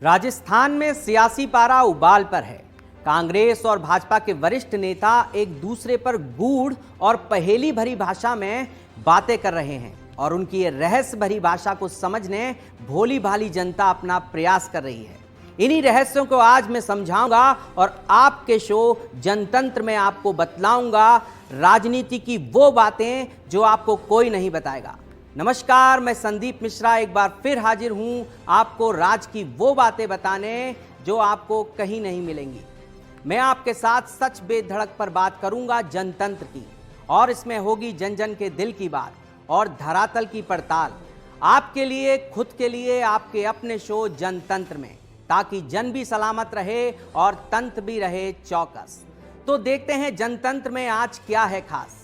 राजस्थान में सियासी पारा उबाल पर है। कांग्रेस और भाजपा के वरिष्ठ नेता एक दूसरे पर गूढ़ और पहेली भरी भाषा में बातें कर रहे हैं और उनकी ये रहस्य भरी भाषा को समझने भोली भाली जनता अपना प्रयास कर रही है। इन्हीं रहस्यों को आज मैं समझाऊंगा और आपके शो जनतंत्र में आपको बतलाऊंगा राजनीति की वो बातें जो आपको कोई नहीं बताएगा। नमस्कार, मैं संदीप मिश्रा एक बार फिर हाजिर हूं आपको राज की वो बातें बताने जो आपको कहीं नहीं मिलेंगी। मैं आपके साथ सच बेधड़क पर बात करूंगा जनतंत्र की, और इसमें होगी जन जन के दिल की बात और धरातल की पड़ताल आपके लिए, खुद के लिए, आपके अपने शो जनतंत्र में, ताकि जन भी सलामत रहे और तंत्र भी रहे चौकस। तो देखते हैं जनतंत्र में आज क्या है खास।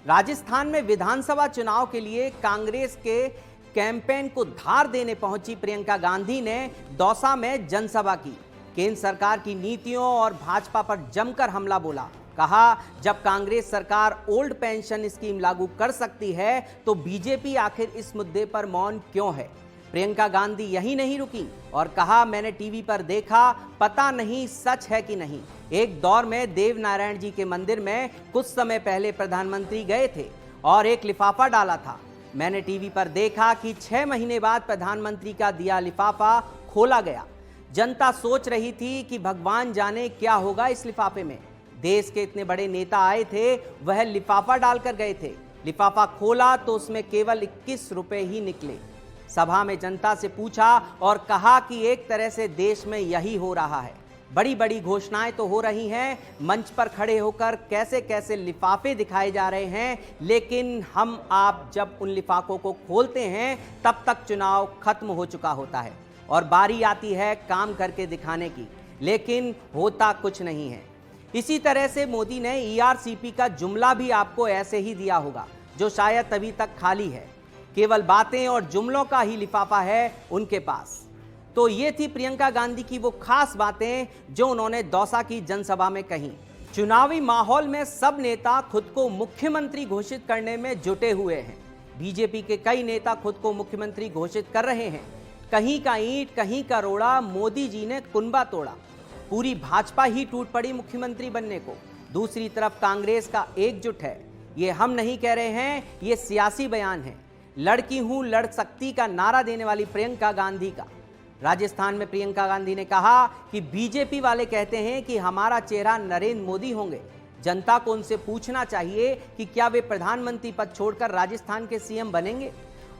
राजस्थान में विधानसभा चुनाव के लिए कांग्रेस के कैंपेन को धार देने पहुंची प्रियंका गांधी ने दौसा में जनसभा की। केंद्र सरकार की नीतियों और भाजपा पर जमकर हमला बोला। कहा, जब कांग्रेस सरकार ओल्ड पेंशन स्कीम लागू कर सकती है तो बीजेपी आखिर इस मुद्दे पर मौन क्यों है। प्रियंका गांधी यही नहीं रुकी और कहा, मैंने टीवी पर देखा, पता नहीं सच है कि नहीं। एक दौर में देव नारायण जी के मंदिर में कुछ समय पहले प्रधानमंत्री गए थे और एक लिफाफा डाला था। मैंने टीवी पर देखा कि 6 महीने बाद प्रधानमंत्री का दिया लिफाफा खोला गया। जनता सोच रही थी कि भगवान जाने क्या होगा इस लिफाफे में। देश के इतने बड़े नेता आए थे, वह लिफाफा डालकर गए थे। लिफाफा खोला तो उसमें केवल 21 रुपए ही निकले। सभा में जनता से पूछा और कहा कि एक तरह से देश में यही हो रहा है। बड़ी बड़ी घोषणाएं तो हो रही हैं, मंच पर खड़े होकर कैसे कैसे लिफाफे दिखाए जा रहे हैं, लेकिन हम आप जब उन लिफाफों को खोलते हैं तब तक चुनाव खत्म हो चुका होता है और बारी आती है काम करके दिखाने की, लेकिन होता कुछ नहीं है। इसी तरह से मोदी ने ERCP का जुमला भी आपको ऐसे ही दिया होगा, जो शायद अभी तक खाली है। केवल बातें और जुमलों का ही लिफाफा है उनके पास। तो ये थी प्रियंका गांधी की वो खास बातें जो उन्होंने दौसा की जनसभा में कही। चुनावी माहौल में सब नेता खुद को मुख्यमंत्री घोषित करने में जुटे हुए हैं। बीजेपी के कई नेता खुद को मुख्यमंत्री घोषित कर रहे हैं। कहीं का ईंट कहीं का रोड़ा, मोदी जी ने कुनबा तोड़ा। पूरी भाजपा ही टूट पड़ी मुख्यमंत्री बनने को। दूसरी तरफ कांग्रेस का एकजुट है। ये हम नहीं कह रहे हैं, ये सियासी बयान है। लड़की हूं, लड़ सकती का नारा देने वाली प्रियंका गांधी का। राजस्थान में प्रियंका गांधी ने कहा कि बीजेपी वाले कहते हैं कि हमारा चेहरा नरेंद्र मोदी होंगे। जनता को उनसे पूछना चाहिए कि क्या वे प्रधानमंत्री पद छोड़कर राजस्थान के CM बनेंगे।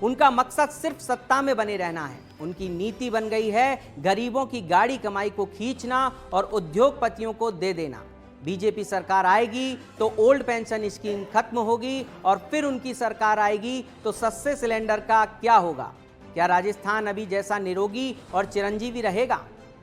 उनका मकसद सिर्फ सत्ता में बने रहना है। उनकी नीति बन गई है गरीबों की गाड़ी कमाई को खींचना और उद्योगपतियों को दे देना। बीजेपी सरकार आएगी तो ओल्ड पेंशन स्कीम खत्म होगी और फिर उनकी सरकार आएगी तो सस्ते सिलेंडर का क्या होगा। क्या राजस्थान अभी जैसा निरोगी और चिरंजीवी रहेगा।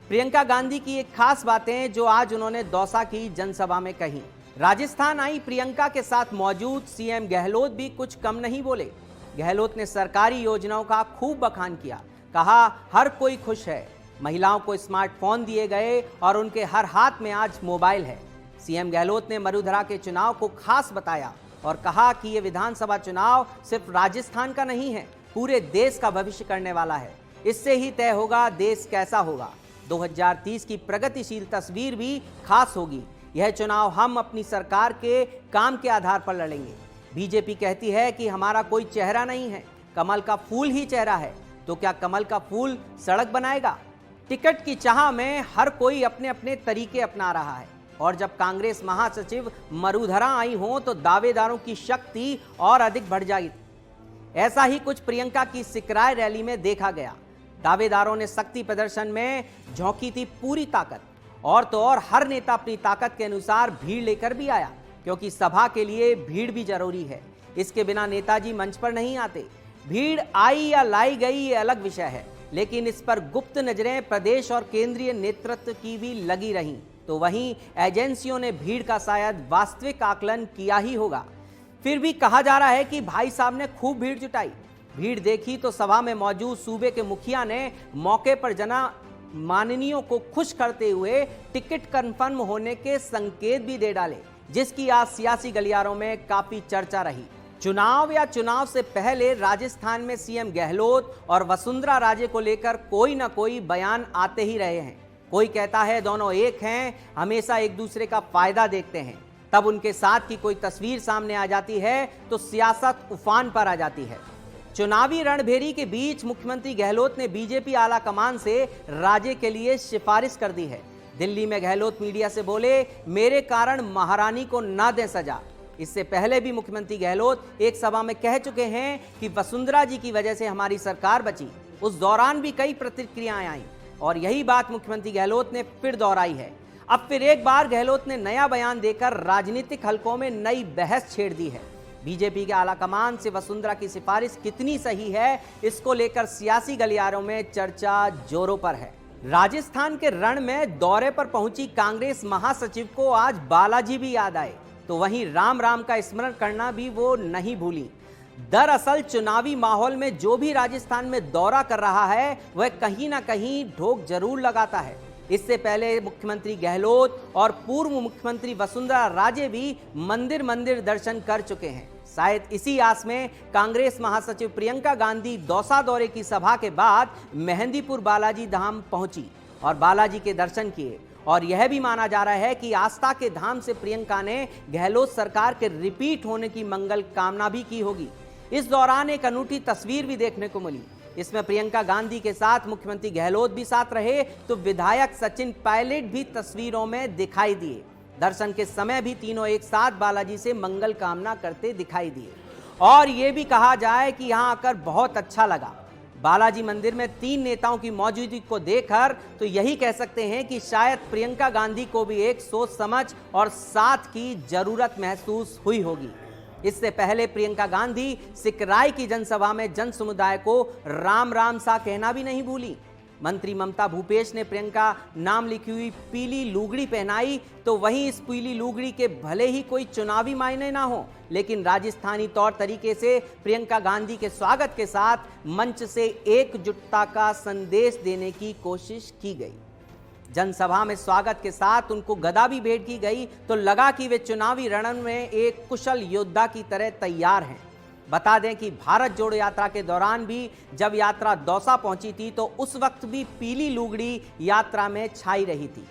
प्रियंका गांधी की एक खास बातें जो आज उन्होंने दौसा की जनसभा में कही। राजस्थान आई प्रियंका के साथ मौजूद CM गहलोत भी कुछ कम नहीं बोले। गहलोत ने सरकारी योजनाओं का खूब बखान किया। कहा, हर कोई खुश है। महिलाओं को स्मार्टफोन दिए गए और उनके हर हाथ में आज मोबाइल है। CM गहलोत ने मरुधरा के चुनाव को खास बताया और कहा कि यह विधानसभा चुनाव सिर्फ राजस्थान का नहीं है, पूरे देश का भविष्य करने वाला है। इससे ही तय होगा देश कैसा होगा। 2030 की प्रगतिशील तस्वीर भी खास होगी। यह चुनाव हम अपनी सरकार के काम के आधार पर लड़ेंगे। बीजेपी कहती है कि हमारा कोई चेहरा नहीं है, कमल का फूल ही चेहरा है। तो क्या कमल का फूल सड़क बनाएगा। टिकट की चाह में हर कोई अपने अपने तरीके अपना रहा है और जब कांग्रेस महासचिव मरुधरा आई हो तो दावेदारों की शक्ति और अधिक बढ़ जाएगी। ऐसा ही कुछ प्रियंका की सिकराय रैली में देखा गया। दावेदारों ने शक्ति प्रदर्शन में झोंकी थी पूरी ताकत, और तो और हर नेता अपनी ताकत के अनुसार भीड़ लेकर भी आया, क्योंकि सभा के लिए भीड़ भी जरूरी है। इसके बिना नेताजी मंच पर नहीं आते। भीड़ आई या लाई गई ये अलग विषय है, लेकिन इस पर गुप्त नजरें प्रदेश और केंद्रीय नेतृत्व की भी लगी रहीं। तो वहीं एजेंसियों ने भीड़ का शायद वास्तविक आकलन किया ही होगा। फिर भी कहा जा रहा है कि भाई साहब ने खूब भीड़ जुटाई। भीड़ देखी तो सभा में मौजूद सूबे के मुखिया ने मौके पर माननीयों को खुश करते हुए टिकट कंफर्म होने के संकेत भी दे डाले, जिसकी आज सियासी गलियारों में काफी चर्चा रही। चुनाव या चुनाव से पहले राजस्थान में सीएम गहलोत और वसुंधरा राजे को लेकर कोई ना कोई बयान आते ही रहे हैं। कोई कहता है दोनों एक हैं, हमेशा एक दूसरे का फायदा देखते हैं। तब उनके साथ की कोई तस्वीर सामने आ जाती है तो सियासत उफान पर आ जाती है। चुनावी रणभेरी के बीच मुख्यमंत्री गहलोत ने बीजेपी आला कमान से राजे के लिए सिफारिश कर दी है। दिल्ली में गहलोत मीडिया से बोले, मेरे कारण महारानी को ना दें सजा। इससे पहले भी मुख्यमंत्री गहलोत एक सभा में कह चुके हैं कि वसुंधरा जी की वजह से हमारी सरकार बची। उस दौरान भी कई प्रतिक्रियाएं आईं और यही बात मुख्यमंत्री गहलोत ने फिर दोहराई है। अब फिर एक बार गहलोत ने नया बयान देकर राजनीतिक हलकों में नई बहस छेड़ दी है। बीजेपी के आलाकमान से वसुंधरा की सिफारिश कितनी सही है, इसको लेकर सियासी गलियारों में चर्चा जोरों पर है। राजस्थान के रण में दौरे पर पहुंची कांग्रेस महासचिव को आज बालाजी भी याद आए, तो वहीं राम राम का स्मरण करना भी वो नहीं भूली। दरअसल चुनावी माहौल में जो भी राजस्थान में दौरा कर रहा है वह कहीं ना कहीं ढोक जरूर लगाता है। इससे पहले मुख्यमंत्री गहलोत और पूर्व मुख्यमंत्री वसुंधरा राजे भी मंदिर मंदिर दर्शन कर चुके हैं। शायद इसी आस में कांग्रेस महासचिव प्रियंका गांधी दौसा दौरे की सभा के बाद मेहंदीपुर बालाजी धाम पहुंची और बालाजी के दर्शन किए। और यह भी माना जा रहा है कि आस्था के धाम से प्रियंका ने गहलोत सरकार के रिपीट होने की मंगल कामना भी की होगी। इस दौरान एक अनूठी तस्वीर भी देखने को मिली। इसमें प्रियंका गांधी के साथ मुख्यमंत्री गहलोत भी साथ रहे तो विधायक सचिन पायलट भी तस्वीरों में दिखाई दिए। दर्शन के समय भी तीनों एक साथ बालाजी से मंगल कामना करते दिखाई दिए। और यह भी कहा जाए कि यहां आकर बहुत अच्छा लगा। बालाजी मंदिर में 3 नेताओं की मौजूदगी को देखकर तो यही कह सकते हैं कि शायद प्रियंका गांधी को भी एक सोच समझ और साथ की जरूरत महसूस हुई होगी। इससे पहले प्रियंका गांधी सिकराई की जनसभा में जन समुदाय को राम राम सा कहना भी नहीं भूली। मंत्री ममता भूपेश ने प्रियंका नाम लिखी हुई पीली लुगड़ी पहनाई, तो वहीं इस पीली लुगड़ी के भले ही कोई चुनावी मायने ना हो, लेकिन राजस्थानी तौर तरीके से प्रियंका गांधी के स्वागत के साथ मंच से एकजुटता का संदेश देने की कोशिश की गई। जनसभा में स्वागत के साथ उनको गदा भी भेंट की गई तो लगा कि वे चुनावी रण में एक कुशल योद्धा की तरह तैयार हैं। बता दें कि भारत जोड़ो यात्रा के दौरान भी जब यात्रा दौसा पहुंची थी तो उस वक्त भी पीली लुगड़ी यात्रा में छाई रही थी।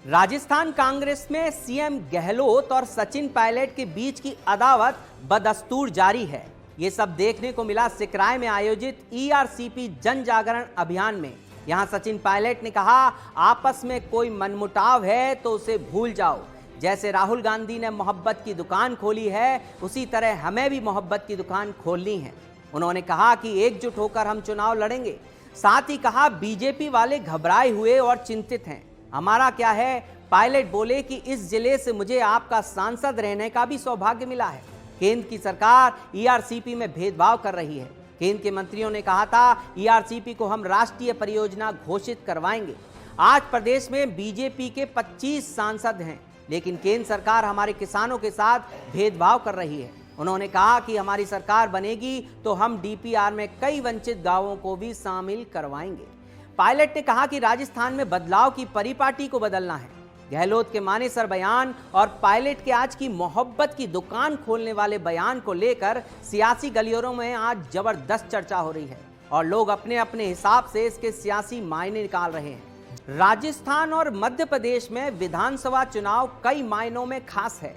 राजस्थान कांग्रेस में सीएम गहलोत और सचिन पायलट के बीच की अदावत बदस्तूर जारी है। ये सब देखने को मिला सिकराय में आयोजित ईआरसीपी जन जागरण अभियान में। यहां सचिन पायलट ने कहा, आपस में कोई मनमुटाव है तो उसे भूल जाओ। जैसे राहुल गांधी ने मोहब्बत की दुकान खोली है, उसी तरह हमें भी मोहब्बत की दुकान खोलनी है। उन्होंने कहा कि एकजुट होकर हम चुनाव लड़ेंगे। साथ ही कहा, बीजेपी वाले घबराए हुए और चिंतित हैं, हमारा क्या है। पायलट बोले कि इस जिले से मुझे आपका सांसद रहने का भी सौभाग्य मिला है। केंद्र की सरकार ईआरसीपी में भेदभाव कर रही है। केंद्र के मंत्रियों ने कहा था ईआरसीपी को हम राष्ट्रीय परियोजना घोषित करवाएंगे। आज प्रदेश में बीजेपी के 25 सांसद हैं, लेकिन केंद्र सरकार हमारे किसानों के साथ भेदभाव कर रही है। उन्होंने कहा कि हमारी सरकार बनेगी तो हम डीपीआर में कई वंचित गांवों को भी शामिल करवाएंगे। पायलट ने कहा कि राजस्थान में बदलाव की परिपाटी को बदलना है। गहलोत के मानेसर बयान और पायलट के आज की मोहब्बत की दुकान खोलने वाले बयान को लेकर सियासी गलियारों में आज जबरदस्त चर्चा हो रही है और लोग अपने अपने हिसाब से इसके सियासी मायने निकाल रहे हैं। राजस्थान और मध्य प्रदेश में विधानसभा चुनाव कई मायनों में खास है।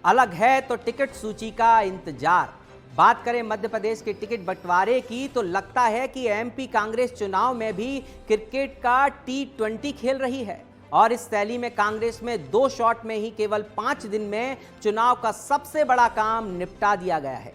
अलग है तो टिकट सूची का इंतजार। बात करें मध्य प्रदेश के टिकट बंटवारे की तो लगता है कि एमपी कांग्रेस चुनाव में भी क्रिकेट का T20 खेल रही है और इस शैली में कांग्रेस में 2 शॉट में ही केवल 5 दिन में चुनाव का सबसे बड़ा काम निपटा दिया गया है।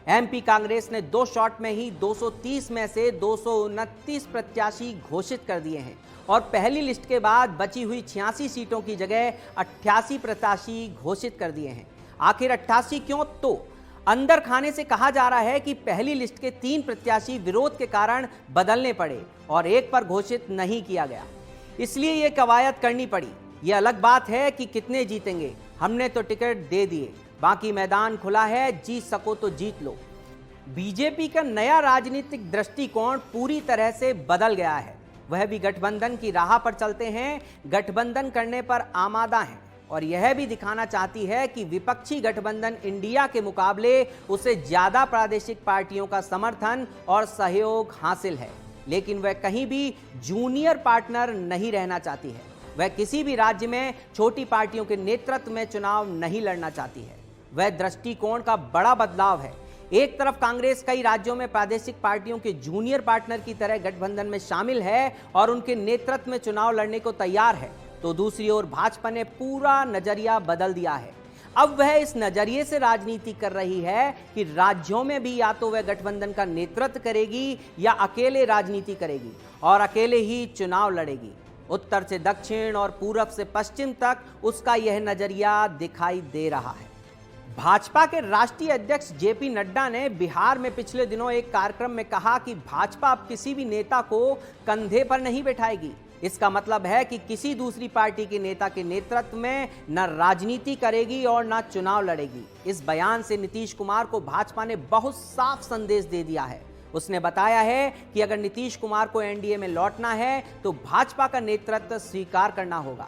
एमपी कांग्रेस ने 2 शॉट में ही 230 में से 229 प्रत्याशी घोषित कर दिए हैं और पहली लिस्ट के बाद बची हुई 86 सीटों की जगह 88 प्रत्याशी घोषित कर दिए हैं। आखिर 88 क्यों? तो अंदर खाने से कहा जा रहा है कि पहली लिस्ट के 3 प्रत्याशी विरोध के कारण बदलने पड़े और एक पर घोषित नहीं किया गया, इसलिए ये कवायद करनी पड़ी। ये अलग बात है कि कितने जीतेंगे, हमने तो टिकट दे दिए, बाकी मैदान खुला है, जीत सको तो जीत लो। बीजेपी का नया राजनीतिक दृष्टिकोण पूरी तरह से बदल गया है। वह भी गठबंधन की राह पर चलते हैं, गठबंधन करने पर आमादा हैं और यह भी दिखाना चाहती है कि विपक्षी गठबंधन इंडिया के मुकाबले उसे ज्यादा प्रादेशिक पार्टियों का समर्थन और सहयोग हासिल है। लेकिन वह कहीं भी जूनियर पार्टनर नहीं रहना चाहती है। वह किसी भी राज्य में छोटी पार्टियों के नेतृत्व में चुनाव नहीं लड़ना चाहती है। वह दृष्टिकोण का बड़ा बदलाव है। एक तरफ कांग्रेस कई राज्यों में प्रादेशिक पार्टियों के जूनियर पार्टनर की तरह गठबंधन में शामिल है और उनके नेतृत्व में चुनाव लड़ने को तैयार है, तो दूसरी ओर भाजपा ने पूरा नजरिया बदल दिया है। अब वह इस नजरिए से राजनीति कर रही है कि राज्यों में भी या तो वह गठबंधन का नेतृत्व करेगी या अकेले राजनीति करेगी और अकेले ही चुनाव लड़ेगी। उत्तर से दक्षिण और पूरब से पश्चिम तक उसका यह नजरिया दिखाई दे रहा है। भाजपा के राष्ट्रीय अध्यक्ष जेपी नड्डा ने बिहार में पिछले दिनों एक कार्यक्रम में कहा कि भाजपा अब किसी भी नेता को कंधे पर नहीं बैठाएगी। इसका मतलब है कि किसी दूसरी पार्टी के नेता के नेतृत्व में न राजनीति करेगी और न चुनाव लड़ेगी। इस बयान से नीतीश कुमार को भाजपा ने बहुत साफ संदेश दे दिया है। उसने बताया है कि अगर नीतीश कुमार को एनडीए में लौटना है तो भाजपा का नेतृत्व स्वीकार करना होगा।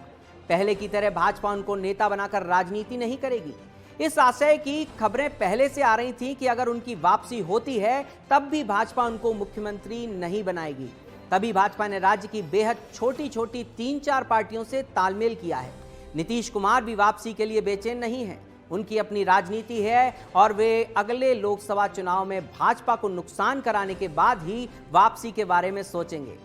पहले की तरह भाजपा उनको नेता बनाकर राजनीति नहीं करेगी। इस आशय की खबरें पहले से आ रही थीं कि अगर उनकी वापसी होती है तब भी भाजपा उनको मुख्यमंत्री नहीं बनाएगी। तभी भाजपा ने राज्य की बेहद छोटी छोटी 3-4 पार्टियों से तालमेल किया है। नीतीश कुमार भी वापसी के लिए बेचैन नहीं है। उनकी अपनी राजनीति है और वे अगले लोकसभा चुनाव में भाजपा को नुकसान कराने के बाद ही वापसी के बारे में सोचेंगे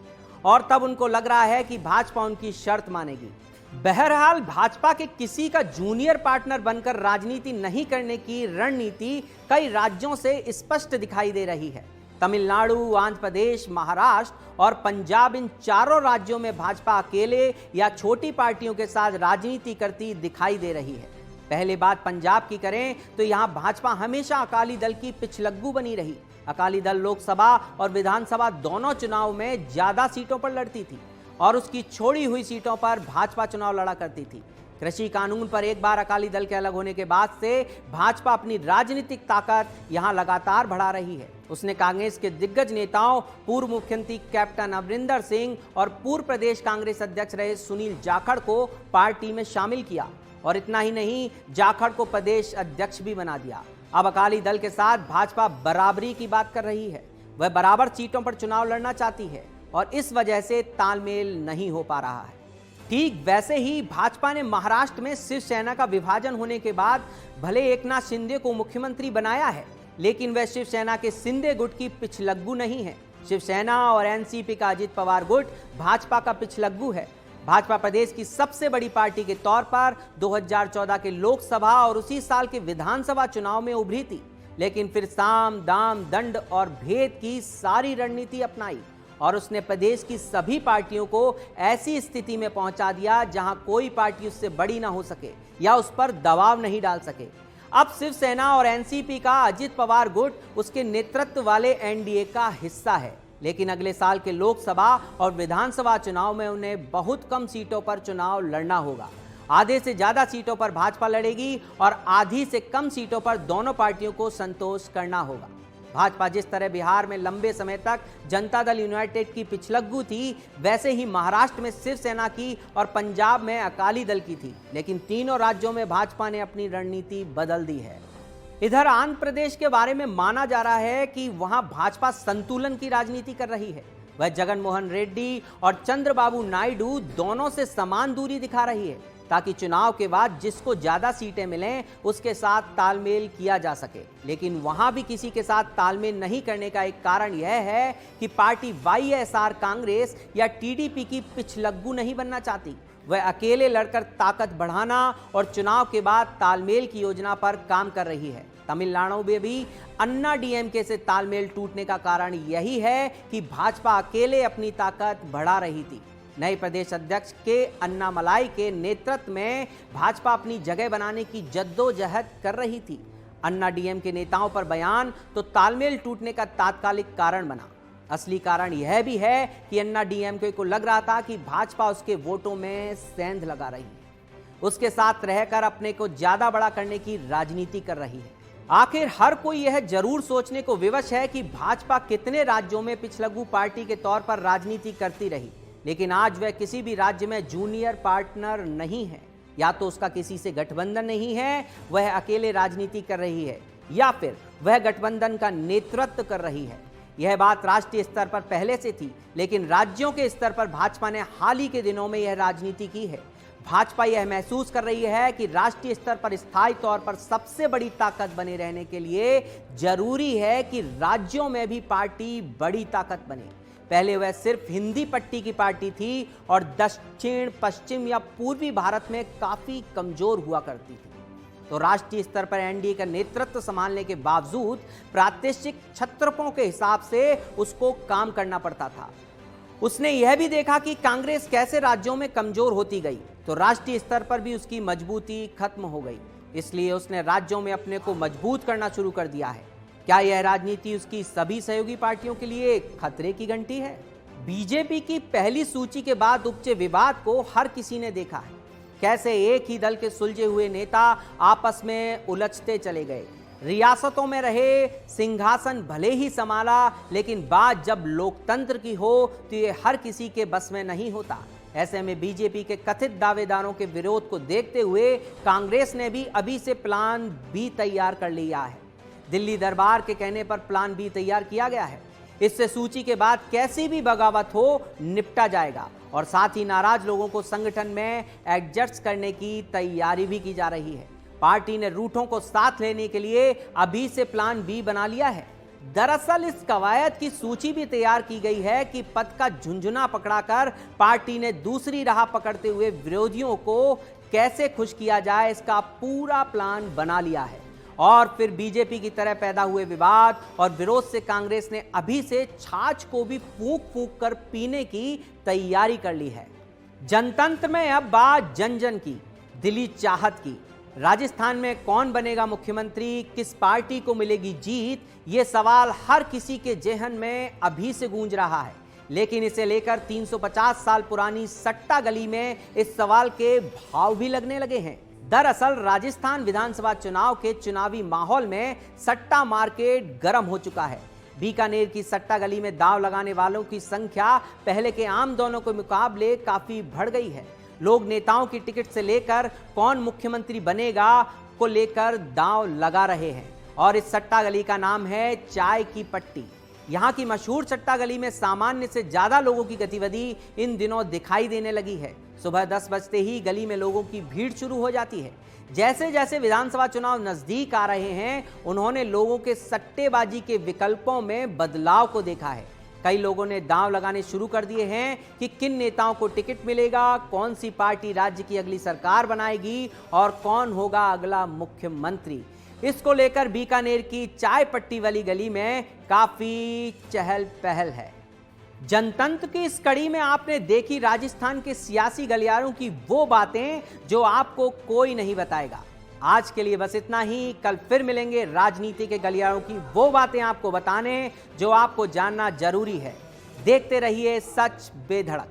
और तब उनको लग रहा है कि भाजपा उनकी शर्त मानेगी। बहरहाल भाजपा के किसी का जूनियर पार्टनर बनकर राजनीति नहीं करने की रणनीति कई राज्यों से स्पष्ट दिखाई दे रही है। तमिलनाडु, आंध्र प्रदेश, महाराष्ट्र और पंजाब, इन चारों राज्यों में भाजपा अकेले या छोटी पार्टियों के साथ राजनीति करती दिखाई दे रही है। पहले बात पंजाब की करें तो यहां भाजपा हमेशा अकाली दल की पिछलग्गू बनी रही। अकाली दल लोकसभा और विधानसभा दोनों चुनाव में ज्यादा सीटों पर लड़ती थी और उसकी छोड़ी हुई सीटों पर भाजपा चुनाव लड़ा करती थी। कृषि कानून पर एक बार अकाली दल के अलग होने के बाद से भाजपा अपनी राजनीतिक ताकत यहां लगातार बढ़ा रही है। उसने कांग्रेस के दिग्गज नेताओं, पूर्व मुख्यमंत्री कैप्टन अमरिंदर सिंह और पूर्व प्रदेश कांग्रेस अध्यक्ष रहे सुनील जाखड़ को पार्टी में शामिल किया और इतना ही नहीं, जाखड़ को प्रदेश अध्यक्ष भी बना दिया। अब अकाली दल के साथ भाजपा बराबरी की बात कर रही है। वह बराबर सीटों पर चुनाव लड़ना चाहती है और इस वजह से तालमेल नहीं हो पा रहा है। ठीक वैसे ही भाजपा ने महाराष्ट्र में शिवसेना का विभाजन होने के बाद भले एकनाथ शिंदे को मुख्यमंत्री बनाया है, लेकिन वह शिवसेना के शिंदे गुट की पिछलग्गू नहीं है। शिवसेना और एनसीपी का अजित पवार गुट भाजपा का पिछलग्गू है। भाजपा प्रदेश की सबसे बड़ी पार्टी के तौर पर 2014 के लोकसभा और उसी साल के विधानसभा चुनाव में उभरी थी, लेकिन फिर साम, दाम, दंड और भेद की सारी रणनीति अपनाई और उसने प्रदेश की सभी पार्टियों को ऐसी स्थिति में पहुंचा दिया जहां कोई पार्टी उससे बड़ी ना हो सके या उस पर दबाव नहीं डाल सके। अब शिवसेना और एनसीपी का अजित पवार गुट उसके नेतृत्व वाले एनडीए का हिस्सा है, लेकिन अगले साल के लोकसभा और विधानसभा चुनाव में उन्हें बहुत कम सीटों पर चुनाव लड़ना होगा। आधे से ज्यादा सीटों पर भाजपा लड़ेगी और आधी से कम सीटों पर दोनों पार्टियों को संतोष करना होगा। भाजपा जिस तरह बिहार में लंबे समय तक जनता दल यूनाइटेड की पिछलग्गू थी, वैसे ही महाराष्ट्र में शिवसेना की और पंजाब में अकाली दल की थी, लेकिन तीनों राज्यों में भाजपा ने अपनी रणनीति बदल दी है। इधर आंध्र प्रदेश के बारे में माना जा रहा है कि वहां भाजपा संतुलन की राजनीति कर रही है। वह जगन मोहन रेड्डी और चंद्रबाबू नायडू दोनों से समान दूरी दिखा रही है ताकि चुनाव के बाद जिसको ज्यादा सीटें मिलें उसके साथ तालमेल किया जा सके। लेकिन वहां भी किसी के साथ तालमेल नहीं करने का एक कारण यह है कि पार्टी वाईएसआर कांग्रेस या टीडीपी की पिछलग्गू नहीं बनना चाहती। वह अकेले लड़कर ताकत बढ़ाना और चुनाव के बाद तालमेल की योजना पर काम कर रही है। तमिलनाडु में भी अन्ना डीएमके से तालमेल टूटने का कारण यही है कि भाजपा अकेले अपनी ताकत बढ़ा रही थी। नए प्रदेश अध्यक्ष के अन्नामलाई के नेतृत्व में भाजपा अपनी जगह बनाने की जद्दोजहद कर रही थी। अन्ना डीएमके नेताओं पर बयान तो तालमेल टूटने का तात्कालिक कारण बना। असली कारण यह भी है कि अन्ना डीएमके को लग रहा था कि भाजपा उसके वोटों में सेंध लगा रही है, उसके साथ रहकर अपने को ज्यादा बड़ा करने की राजनीति कर रही है। आखिर हर कोई यह जरूर सोचने को विवश है कि भाजपा कितने राज्यों में पिछलग्गू पार्टी के तौर पर राजनीति करती रही, लेकिन आज वह किसी भी राज्य में जूनियर पार्टनर नहीं है। या तो उसका किसी से गठबंधन नहीं है, वह अकेले राजनीति कर रही है, या फिर वह गठबंधन का नेतृत्व कर रही है। यह बात राष्ट्रीय स्तर पर पहले से थी, लेकिन राज्यों के स्तर पर भाजपा ने हाल ही के दिनों में यह राजनीति की है। भाजपा यह महसूस कर रही है कि राष्ट्रीय स्तर पर स्थायी तौर पर सबसे बड़ी ताकत बने रहने के लिए जरूरी है कि राज्यों में भी पार्टी बड़ी ताकत बने। पहले वह सिर्फ हिंदी पट्टी की पार्टी थी और दक्षिण, पश्चिम या पूर्वी भारत में काफी कमजोर हुआ करती थी। तो राष्ट्रीय स्तर पर एनडीए का नेतृत्व संभालने के बावजूद प्रादेशिक छत्रपों के हिसाब से उसको काम करना पड़ता था। उसने यह भी देखा कि कांग्रेस कैसे राज्यों में कमजोर होती गई, तो राष्ट्रीय स्तर पर भी उसकी मजबूती खत्म हो गई। इसलिए उसने राज्यों में अपने को मजबूत करना शुरू कर दिया है। क्या यह राजनीति उसकी सभी सहयोगी पार्टियों के लिए खतरे की घंटी है? बीजेपी की पहली सूची के बाद उपजे विवाद को हर किसी ने देखा है। कैसे एक ही दल के सुलझे हुए नेता आपस में उलझते चले गए। रियासतों में रहे, सिंहासन भले ही संभाला, लेकिन बात जब लोकतंत्र की हो तो ये हर किसी के बस में नहीं होता। ऐसे में बीजेपी के कथित दावेदारों के विरोध को देखते हुए कांग्रेस ने भी अभी से प्लान बी तैयार कर लिया है। दिल्ली दरबार के कहने पर प्लान बी तैयार किया गया है। इससे सूची के बाद कैसी भी बगावत हो निपटा जाएगा और साथ ही नाराज लोगों को संगठन में एडजस्ट करने की तैयारी भी की जा रही है। पार्टी ने रूठों को साथ लेने के लिए अभी से प्लान बी बना लिया है। दरअसल इस कवायद की सूची भी तैयार की गई है कि पद का झुंझुना पकड़ाकर पार्टी ने दूसरी राह पकड़ते हुए विरोधियों को कैसे खुश किया जाए, इसका पूरा प्लान बना लिया है। और फिर बीजेपी की तरह पैदा हुए विवाद और विरोध से कांग्रेस ने अभी से छाछ को भी फूंक फूंक कर पीने की तैयारी कर ली है। जनतंत्र में अब बात जन जन की, दिली चाहत की। राजस्थान में कौन बनेगा मुख्यमंत्री, किस पार्टी को मिलेगी जीत, ये सवाल हर किसी के जेहन में अभी से गूंज रहा है। लेकिन इसे लेकर 350 साल पुरानी सट्टा गली में इस सवाल के भाव भी लगने लगे हैं। दरअसल राजस्थान विधानसभा चुनाव के चुनावी माहौल में सट्टा मार्केट गर्म हो चुका है। बीकानेर की सट्टा गली में दांव लगाने वालों की संख्या पहले के आम दौरों के मुकाबले काफी बढ़ गई है। लोग नेताओं की टिकट से लेकर कौन मुख्यमंत्री बनेगा को लेकर दांव लगा रहे हैं। और इस सट्टा गली का नाम है चाय की पट्टी। यहाँ की मशहूर सट्टा गली में सामान्य से ज्यादा लोगों की गतिविधि इन दिनों दिखाई देने लगी है। सुबह 10 बजते ही गली में लोगों की भीड़ शुरू हो जाती है। जैसे जैसे विधानसभा चुनाव नजदीक आ रहे हैं, उन्होंने लोगों के सट्टेबाजी के विकल्पों में बदलाव को देखा है। कई लोगों ने दांव लगाने शुरू कर दिए हैं कि किन नेताओं को टिकट मिलेगा, कौन सी पार्टी राज्य की अगली सरकार बनाएगी और कौन होगा अगला मुख्यमंत्री। इसको लेकर बीकानेर की चाय पट्टी वाली गली में काफी चहल पहल है। जनतंत्र की इस कड़ी में आपने देखी राजस्थान के सियासी गलियारों की वो बातें जो आपको कोई नहीं बताएगा। आज के लिए बस इतना ही। कल फिर मिलेंगे राजनीति के गलियारों की वो बातें आपको बताने जो आपको जानना जरूरी है। देखते रहिए सच बेधड़क।